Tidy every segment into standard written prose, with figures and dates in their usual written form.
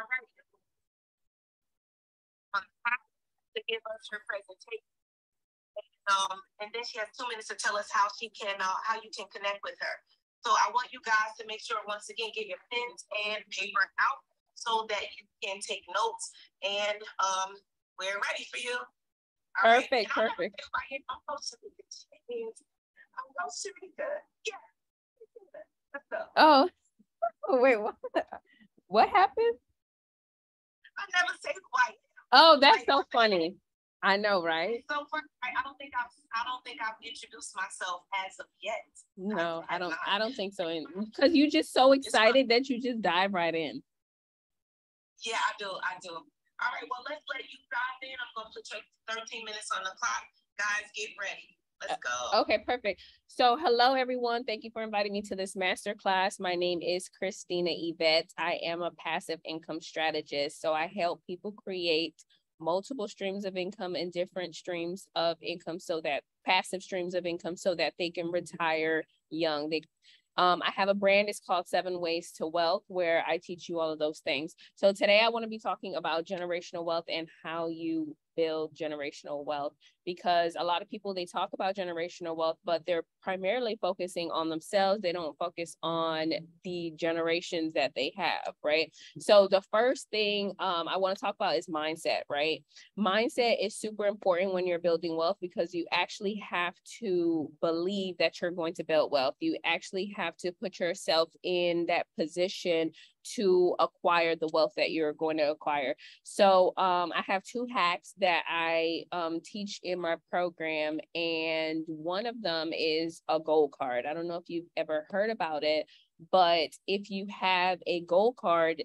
right. On top to give us her presentation. And then she has 2 minutes to tell us how you can connect with her. So I want you guys to make sure, once again, get your pens and paper out so that you can take notes, and we're ready for you. Perfect, perfect. I'm so good. Yeah. Let's go. Oh, wait, what happened? I never say white. Oh, that's so funny. I know, right? So I don't think I've introduced myself as of yet. No, I don't think so. Because you're just so excited that you just dive right in. Yeah, I do. All right, well, let's let you dive in. I'm going to put 13 minutes on the clock. Guys, get ready. Let's go. Okay, perfect. So hello, everyone. Thank you for inviting me to this masterclass. My name is Christina Yvette. I am a passive income strategist. So I help people create multiple streams of income and different streams of income, so that passive streams of income, so that they can retire young. I have a brand, it's called 7 Ways to Wealth, where I teach you all of those things. So today I want to be talking about generational wealth and how you build generational wealth, because a lot of people, they talk about generational wealth, but they're primarily focusing on themselves. They don't focus on the generations that they have, right? So the first thing I want to talk about is mindset, right? Mindset is super important when you're building wealth, because you actually have to believe that you're going to build wealth. You actually have to put yourself in that position to acquire the wealth that you're going to acquire. So I have 2 hacks that I teach in my program, and one of them is a goal card. I don't know if you've ever heard about it, but if you have a goal card,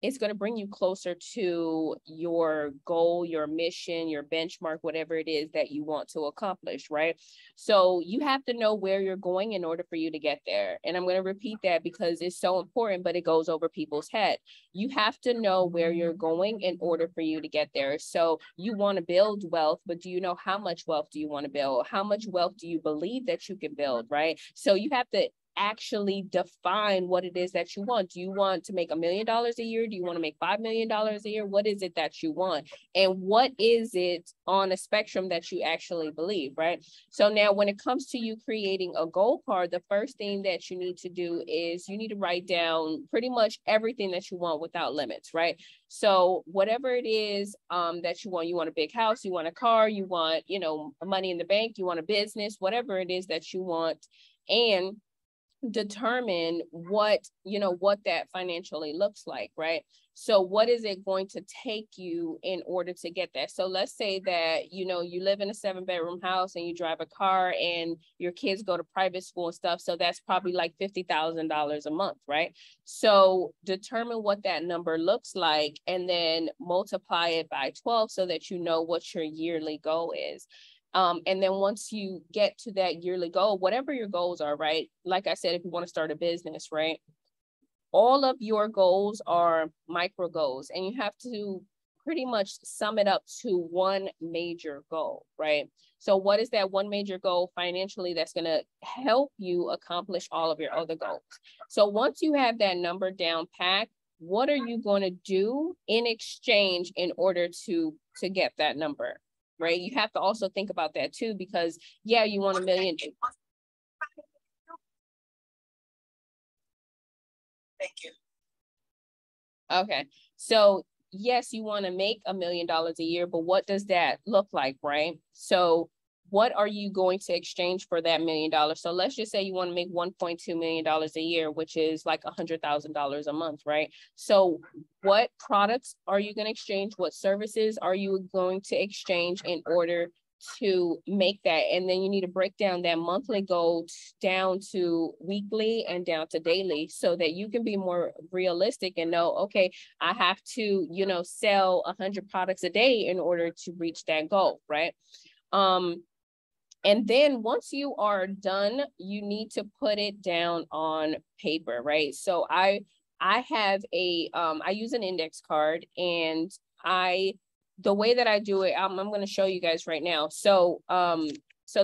it's going to bring you closer to your goal, your mission, your benchmark, whatever it is that you want to accomplish, right? So you have to know where you're going in order for you to get there. And I'm going to repeat that because it's so important, but it goes over people's head. You have to know where you're going in order for you to get there. So you want to build wealth, but do you know how much wealth do you want to build? How much wealth do you believe that you can build, right? So you have to actually define what it is that you want. Do you want to make $1 million a year? Do you want to make $5 million a year? What is it that you want? And what is it on a spectrum that you actually believe, right? So now when it comes to you creating a goal card, the first thing that you need to do is you need to write down pretty much everything that you want without limits, right? So whatever it is that you want a big house, you want a car, you want, money in the bank, you want a business, whatever it is that you want, and determine what that financially looks like, right? So what is it going to take you in order to get that? So let's say that, you live in a 7-bedroom house and you drive a car and your kids go to private school and stuff. So that's probably like $50,000 a month, right? So determine what that number looks like and then multiply it by 12 so that you know what your yearly goal is. And then once you get to that yearly goal, whatever your goals are, right? Like I said, if you want to start a business, right? All of your goals are micro goals, and you have to pretty much sum it up to one major goal, right? So what is that one major goal financially that's going to help you accomplish all of your other goals? So once you have that number down pat, what are you going to do in exchange in order to get that number? Right? You have to also think about that too, because you want $1 million. Thank you. Okay. So yes, you want to make $1 million a year, but what does that look like, right? So what are you going to exchange for that $1 million? So let's just say you want to make $1.2 million a year, which is like $100,000 a month, right? So what products are you going to exchange? What services are you going to exchange in order to make that? And then you need to break down that monthly goal down to weekly and down to daily so that you can be more realistic and know, okay, I have to, sell 100 products a day in order to reach that goal, right? And then once you are done, you need to put it down on paper, right? So I have I use an index card, and the way that I do it, I'm going to show you guys right now. So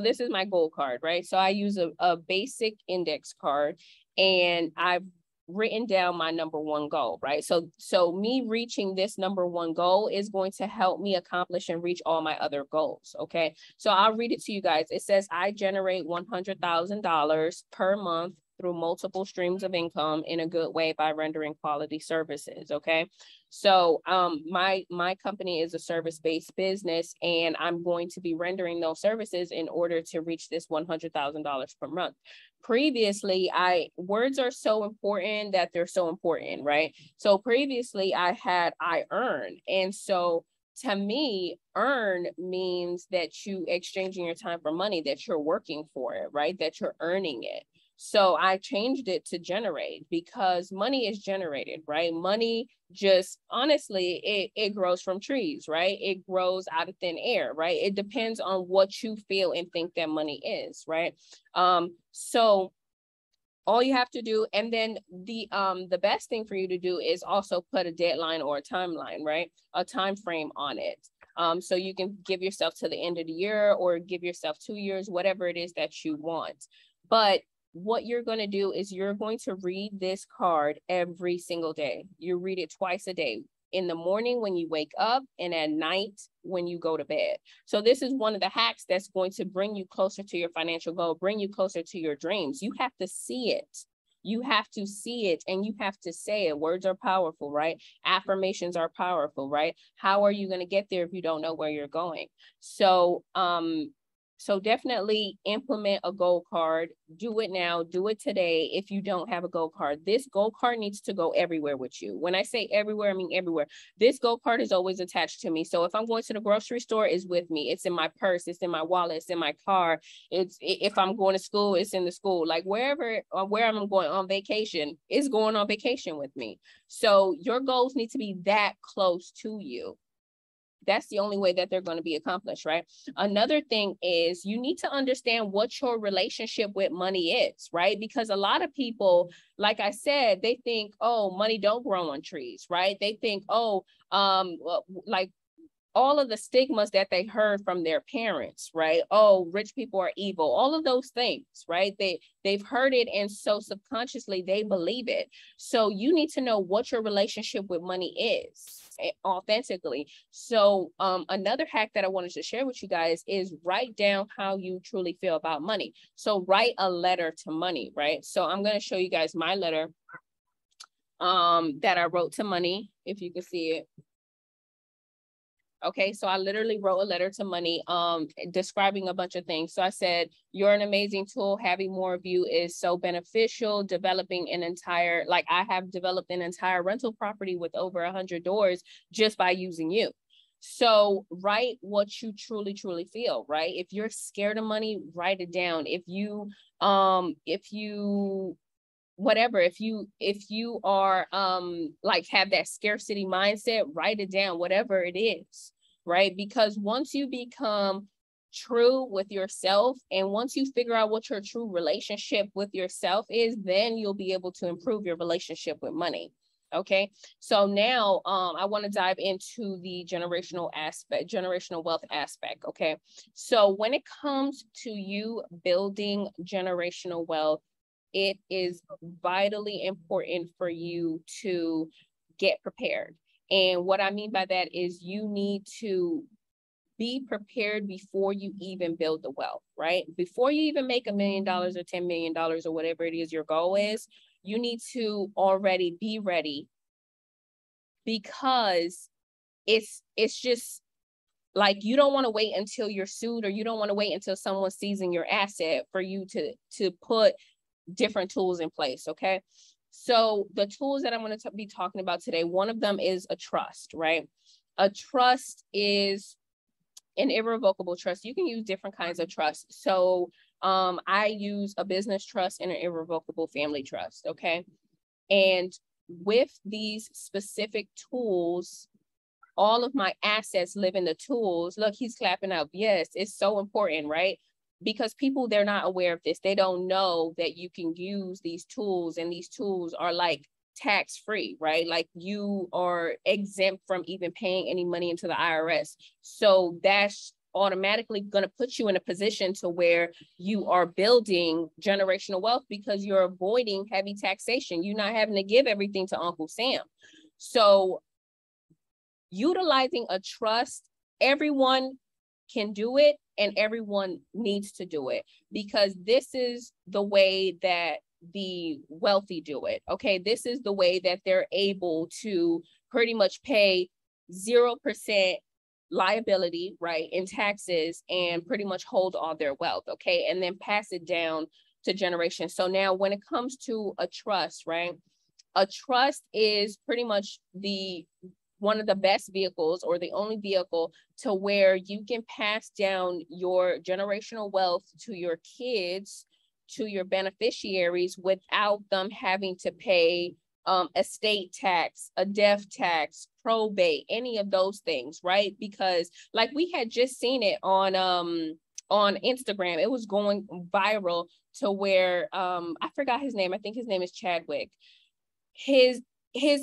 this is my goal card, right? So I use a basic index card, and I've written down my number one goal, right? So me reaching this number one goal is going to help me accomplish and reach all my other goals, okay? So I'll read it to you guys. It says, I generate $100,000 per month through multiple streams of income in a good way by rendering quality services, okay? So my company is a service-based business, and I'm going to be rendering those services in order to reach this $100,000 per month. Previously, words are so important that they're so important, right? So previously I earn. And so to me, earn means that you exchanging your time for money, that you're working for it, right? That you're earning it. So I changed it to generate, because money is generated, right? Money just, honestly, it grows from trees, right? It grows out of thin air, right? It depends on what you feel and think that money is, right? So all you have to do, and then the best thing for you to do is also put a deadline or a timeline, right? A time frame on it. So you can give yourself to the end of the year, or give yourself 2 years, whatever it is that you want. But what you're going to do is you're going to read this card every single day. You read it twice a day, in the morning when you wake up, and at night when you go to bed. So this is one of the hacks that's going to bring you closer to your financial goal, bring you closer to your dreams. You have to see it. You have to see it, and you have to say it. Words are powerful, right? Affirmations are powerful, right? How are you going to get there if you don't know where you're going? So definitely implement a goal card. Do it now. Do it today. If you don't have a goal card, this goal card needs to go everywhere with you. When I say everywhere, I mean everywhere. This goal card is always attached to me. So if I'm going to the grocery store, it's with me. It's in my purse. It's in my wallet. It's in my car. If I'm going to school, it's in the school. Like where I'm going on vacation, it's going on vacation with me. So your goals need to be that close to you. That's the only way that they're going to be accomplished, right? Another thing is you need to understand what your relationship with money is, right? Because a lot of people, like I said, they think, oh, money don't grow on trees, right? They think, oh, like all of the stigmas that they heard from their parents, right? Oh, rich people are evil, all of those things, right? They've heard it, and so subconsciously they believe it. So you need to know what your relationship with money is authentically. So another hack that I wanted to share with you guys is write down how you truly feel about money. So write a letter to money, right? So I'm going to show you guys my letter that I wrote to money, if you can see it. Okay, so I literally wrote a letter to money describing a bunch of things. So I said, you're an amazing tool. Having more of you is so beneficial. Developing an entire, like I have developed an entire rental property with over 100 doors just by using you. So write what you truly, truly feel, right? If you're scared of money, write it down. If you are like have that scarcity mindset, write it down, whatever it is, right? Because once you become true with yourself, and once you figure out what your true relationship with yourself is, then you'll be able to improve your relationship with money. Okay, so now I want to dive into the generational wealth aspect. Okay, so when it comes to you building generational wealth, it is vitally important for you to get prepared. And what I mean by that is you need to be prepared before you even build the wealth, right? Before you even make $1 million or $10 million or whatever it is your goal is, you need to already be ready, because it's just like, you don't want to wait until you're sued, or you don't want to wait until someone's seizing your asset for you to put different tools in place. Okay, so the tools that I'm going to be talking about today, one of them is a trust, right? A trust is an irrevocable trust. You can use different kinds of trust. So I use a business trust and an irrevocable family trust. Okay, and with these specific tools, all of my assets live in the tools. Look, he's clapping up. Yes, it's so important, right? Because people, they're not aware of this. They don't know that you can use these tools, and these tools are like tax-free, right? Like you are exempt from even paying any money into the IRS. So that's automatically going to put you in a position to where you are building generational wealth because you're avoiding heavy taxation. You're not having to give everything to Uncle Sam. So utilizing a trust, everyone can do it and everyone needs to do it, because this is the way that the wealthy do it. Okay, this is the way that they're able to pretty much pay 0% liability, right, in taxes, and pretty much hold all their wealth, okay, and then pass it down to generations. So now when it comes to a trust, right, a trust is pretty much one of the best vehicles, or the only vehicle, to where you can pass down your generational wealth to your kids, to your beneficiaries, without them having to pay estate tax, a death tax, probate, any of those things, right? Because like we had just seen it on Instagram, it was going viral to where I forgot his name. I think his name is Chadwick. His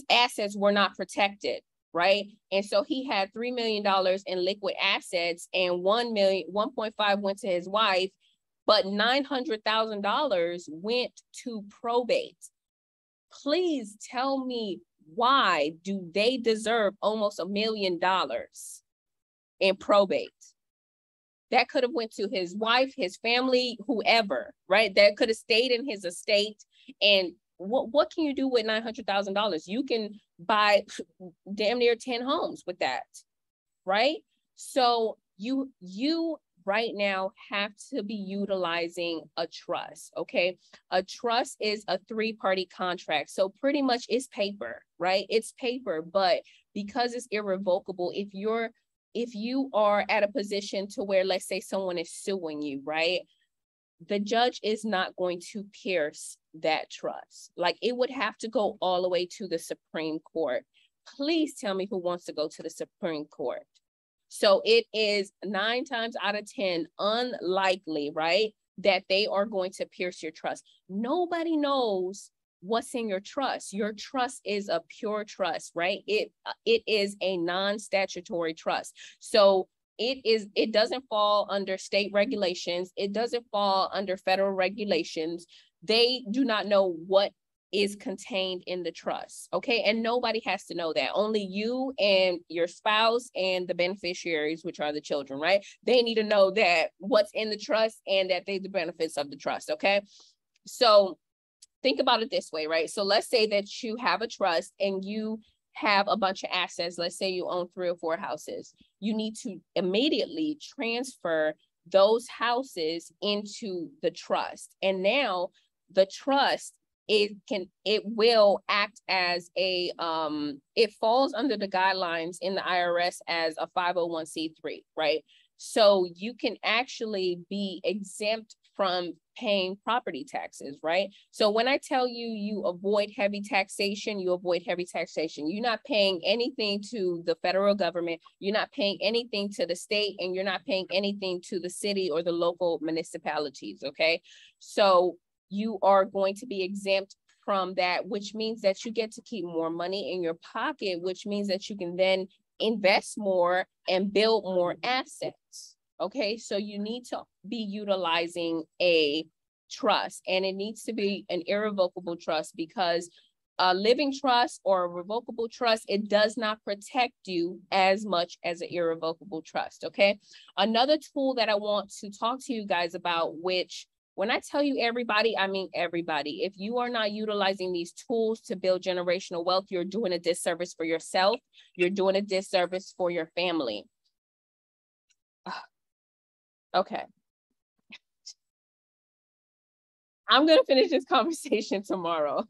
assets were not protected, right? And so he had $3 million in liquid assets, and 1.5 went to his wife, but $900,000 went to probate. Please tell me, why do they deserve almost $1 million in probate? That could have went to his wife, his family, whoever, right? That could have stayed in his estate. And what can you do with $900,000? You can buy damn near 10 homes with that, right? So you right now have to be utilizing a trust, okay? A trust is a 3-party contract. So pretty much it's paper, right? It's paper, but because it's irrevocable, if you are at a position to where, let's say someone is suing you, right? The judge is not going to pierce that trust. Like, it would have to go all the way to the Supreme Court. Please tell me who wants to go to the Supreme Court. So it is 9 times out of 10 unlikely, right, that they are going to pierce your trust. Nobody knows what's in your trust. Your trust is a pure trust, right? It is a non-statutory trust. So it doesn't fall under state regulations. It doesn't fall under federal regulations. They do not know what is contained in the trust, okay? And nobody has to know that. Only you and your spouse and the beneficiaries, which are the children, right? They need to know that what's in the trust and that they the benefits of the trust, okay? So think about it this way, right? So let's say that you have a trust and you have a bunch of assets. Let's say you own 3 or 4 houses. You need to immediately transfer those houses into the trust. And now the trust, it will act as a, it falls under the guidelines in the IRS as a 501c3, right? So you can actually be exempt from paying property taxes, right? So when I tell you, you avoid heavy taxation, you avoid heavy taxation. You're not paying anything to the federal government. You're not paying anything to the state, and you're not paying anything to the city or the local municipalities, okay? So you are going to be exempt from that, which means that you get to keep more money in your pocket, which means that you can then invest more and build more assets. Okay, so you need to be utilizing a trust, and it needs to be an irrevocable trust, because a living trust or a revocable trust, it does not protect you as much as an irrevocable trust, okay? Another tool that I want to talk to you guys about, which when I tell you everybody, I mean everybody. If you are not utilizing these tools to build generational wealth, you're doing a disservice for yourself. You're doing a disservice for your family. Okay. I'm going to finish this conversation tomorrow.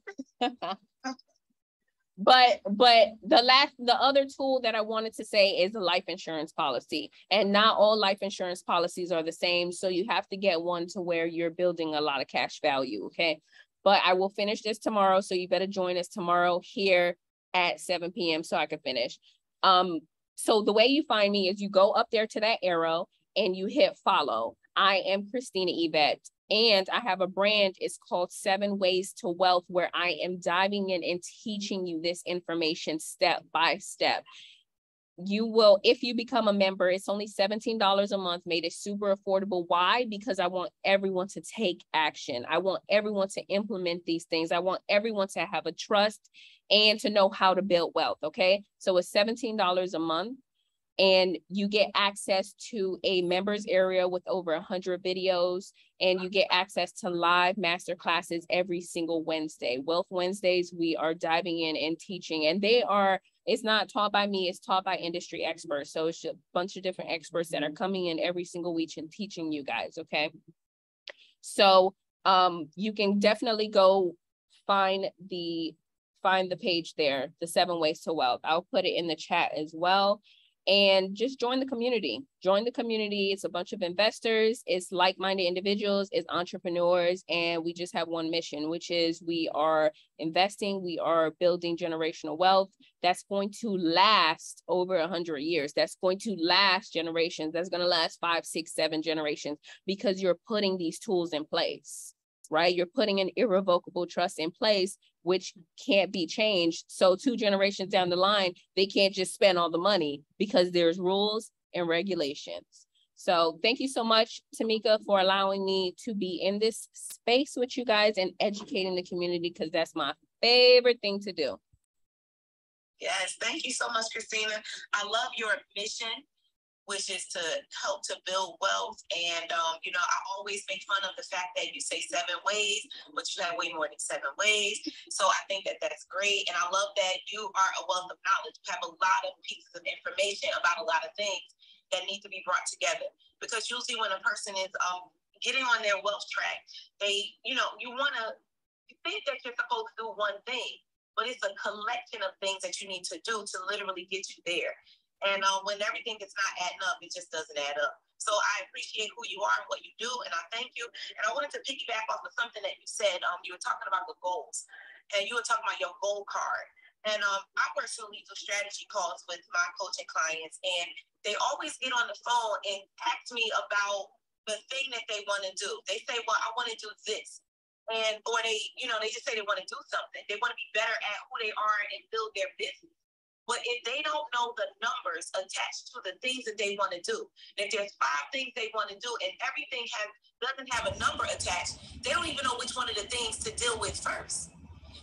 But the other tool that I wanted to say is a life insurance policy. And not all life insurance policies are the same. So you have to get one to where you're building a lot of cash value, okay? But I will finish this tomorrow. So you better join us tomorrow here at 7 p.m. so I can finish. So the way you find me is you go up there to that arrow and you hit follow. I am Christina Yvette. And I have a brand, it's called 7 Ways to Wealth, where I am diving in and teaching you this information step by step. you will, if you become a member, it's only $17 a month, made it super affordable. Why? Because I want everyone to take action. I want everyone to implement these things. I want everyone to have a trust and to know how to build wealth. Okay. So it's $17 a month. And you get access to a members area with over 100 videos, and you get access to live master classes every single Wednesday. Wealth Wednesdays, we are diving in and teaching, and it's not taught by me, it's taught by industry experts. So it's a bunch of different experts that are coming in every single week and teaching you guys, okay? So you can definitely go find the page there, the 7 Ways to Wealth. I'll put it in the chat as well. And just join the community. Join the community. It's a bunch of investors. It's like-minded individuals. It's entrepreneurs. And we just have one mission, which is we are investing. We are building generational wealth that's going to last over 100 years. That's going to last generations. That's going to last 5, 6, 7 generations because you're putting these tools in place, right? You're putting an irrevocable trust in place, which can't be changed. So 2 generations down the line, they can't just spend all the money because there's rules and regulations. So thank you so much, Tamika, for allowing me to be in this space with you guys and educating the community, because that's my favorite thing to do. Yes, thank you so much, Christina. I love your mission, which is to help to build wealth. And, I always make fun of the fact that you say 7 ways, but you have way more than 7 ways. So I think that that's great. And I love that you are a wealth of knowledge. You have a lot of pieces of information about a lot of things that need to be brought together. Because usually when a person is getting on their wealth track, they, you think that you're supposed to do one thing, but it's a collection of things that you need to do to literally get you there. And when everything is not adding up, it just doesn't add up. So I appreciate who you are and what you do, and I thank you. And I wanted to piggyback off of something that you said. You were talking about the goals, and you were talking about your goal card. And I personally do strategy calls with my coaching clients, and they always get on the phone and ask me about the thing that they want to do. They say, well, I want to do this. Or they just say they want to do something. They want to be better at who they are and build their business. But if they don't know the numbers attached to the things that they want to do, if there's 5 things they want to do and everything doesn't have a number attached, they don't even know which one of the things to deal with first.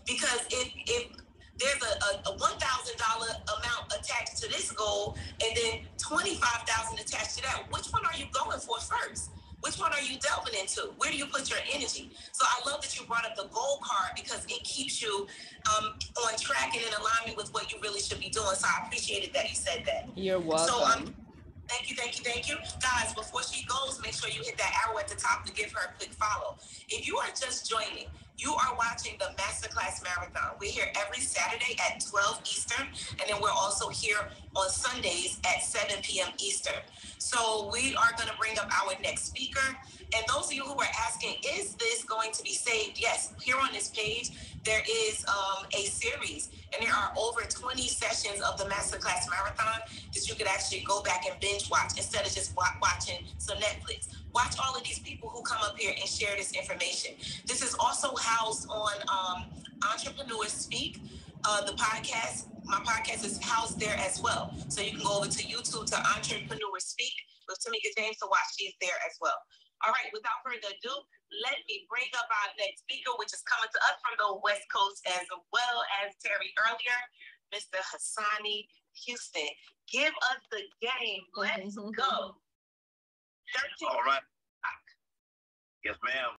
Because if there's a $1,000 amount attached to this goal and then $25,000 attached to that, which one are you going for first? Which one are you delving into? Where do you put your energy? So I love that you brought up the goal card because it keeps you on track and in alignment with what you really should be doing. So I appreciated that you said that. You're welcome. So thank you. Guys, before she goes, make sure you hit that arrow at the top to give her a quick follow. If you are just joining, you are watching the Masterclass Marathon. We're here every Saturday at 12 Eastern, and then we're also here on Sundays at 7 p.m. Eastern. So we are going to bring up our next speaker. And those of you who are asking, is this going to be saved? Yes, here on this page, there is a series, and there are over 20 sessions of the Masterclass Marathon that you could actually go back and binge watch instead of just watching some Netflix. Watch all of these people who come up here and share this information. This is also housed on Entrepreneurs Speak, the podcast. My podcast is housed there as well. So you can go over to YouTube to Entrepreneurs Speak with Tamika James to watch. She's there as well. All right, without further ado, let me bring up our next speaker, which is coming to us from the West Coast as well as Terry earlier, Mr. Hassani Houston. Give us the game. Let's go. All right. Yes, ma'am.